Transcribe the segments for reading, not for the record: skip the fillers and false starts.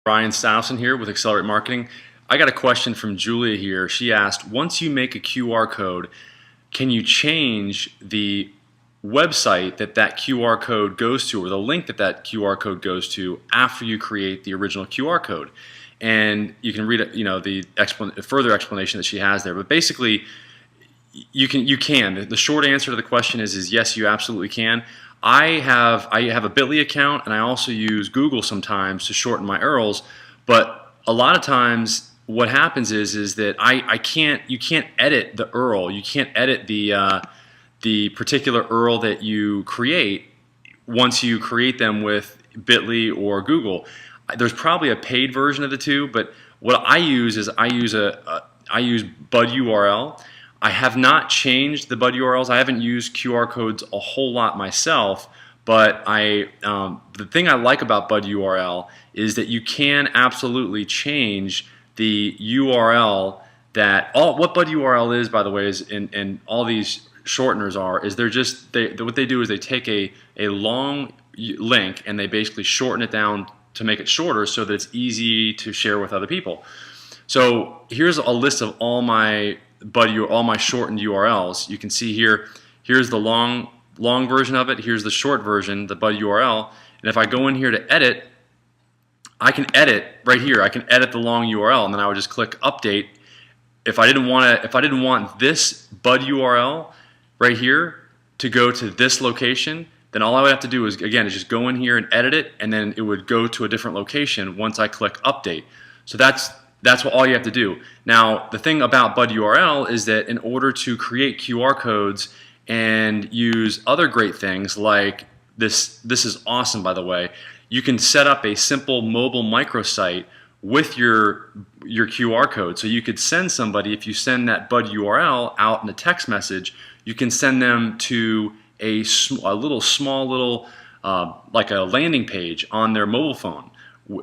Ryan Stousen here with Accelerate Marketing. I got a question from Julia here. She asked, once you make a QR code, can you change the website that QR code goes to, or the link that QR code goes to, after you create the original QR code? And you can read the further explanation that she has there. But basically, you can. The short answer to the question is yes, you absolutely can. I have a Bitly account, and I also use Google sometimes to shorten my URLs. But a lot of times, what happens is that you can't edit the URL. You can't edit the particular URL that you create once you create them with Bitly or Google. There's probably a paid version of the two, but what I use is I use Bud URL. I have not changed the Bud URLs. I haven't used QR codes a whole lot myself, but the thing I like about Bud URL is that you can absolutely change the URL what Bud URL is, by the way, is and all these shorteners are, is what they do is they take a long link and they basically shorten it down to make it shorter so that it's easy to share with other people. So here's a list of all my shortened URLs. You can see here's the long version of it, here's the short version, the Bud URL, and if I go in here to edit, I can edit right here. I can edit the long URL, and then I would just click update. If I didn't want this Bud URL right here to go to this location, then all I would have to do is just go in here and edit it, and then it would go to a different location once I click update. So that's what all you have to do. Now, the thing about Bud URL is that in order to create QR codes and use other great things like this is awesome, by the way. You can set up a simple mobile microsite with your QR code. So you could send somebody, if you send that Bud URL out in a text message, you can send them to a small little like a landing page on their mobile phone,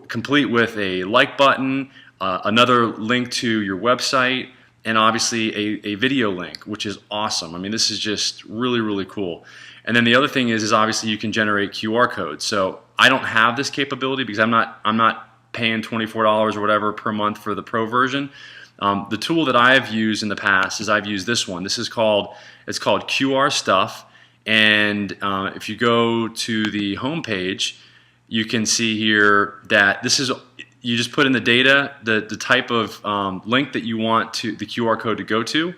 complete with a like button, another link to your website, and obviously a video link, which is awesome. I mean, this is just really, really cool. And then the other thing is obviously you can generate QR codes. So I don't have this capability because I'm not paying $24 or whatever per month for the pro version. The tool that I've used in the past is I've used this one. It's called QR Stuff. And if you go to the home page, you can see here that you just put in the data, the type of link that you want the QR code to go to,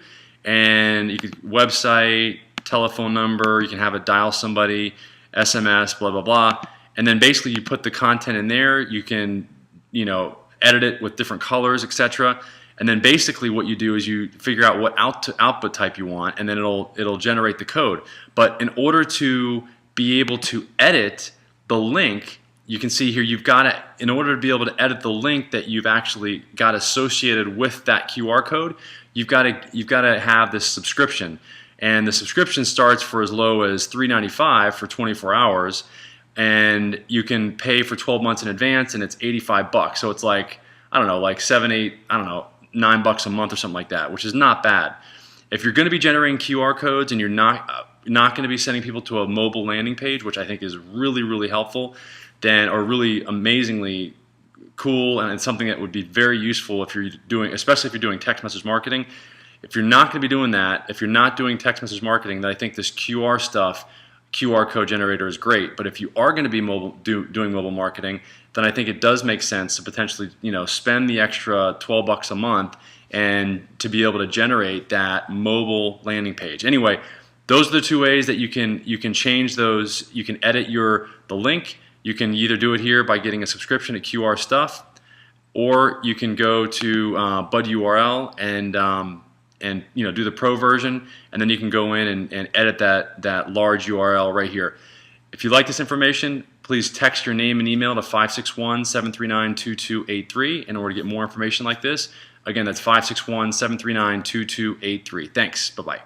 and you can website, telephone number, you can have it dial somebody, SMS, blah blah blah, and then basically you put the content in there. You can edit it with different colors, etc. And then basically what you do is you figure out what output type you want, and then it'll generate the code. But in order to be able to edit the link, you can see here in order to be able to edit the link that you've actually got associated with that QR code, you've got to have this subscription. And the subscription starts for as low as $3.95 for 24 hours, and you can pay for 12 months in advance, and it's $85. So it's like, I don't know, like $7, $8, I don't know, $9 a month or something like that, which is not bad. If you're going to be generating QR codes and you're not going to be sending people to a mobile landing page, which I think is really, really helpful, or really amazingly cool, and it's something that would be very useful especially if you're doing text message marketing. If you're not going to be doing that, if you're not doing text message marketing, then I think this QR code generator is great. But if you are going to be doing mobile marketing, then I think it does make sense to potentially spend the extra $12 a month and to be able to generate that mobile landing page. Anyway, those are the two ways that you can change those. You can edit the link. You can either do it here by getting a subscription to QR Stuff, or you can go to Bud URL and do the pro version, and then you can go in and edit that large URL right here. If you like this information, please text your name and email to 561-739-2283 in order to get more information like this. Again, that's 561-739-2283. Thanks. Bye-bye.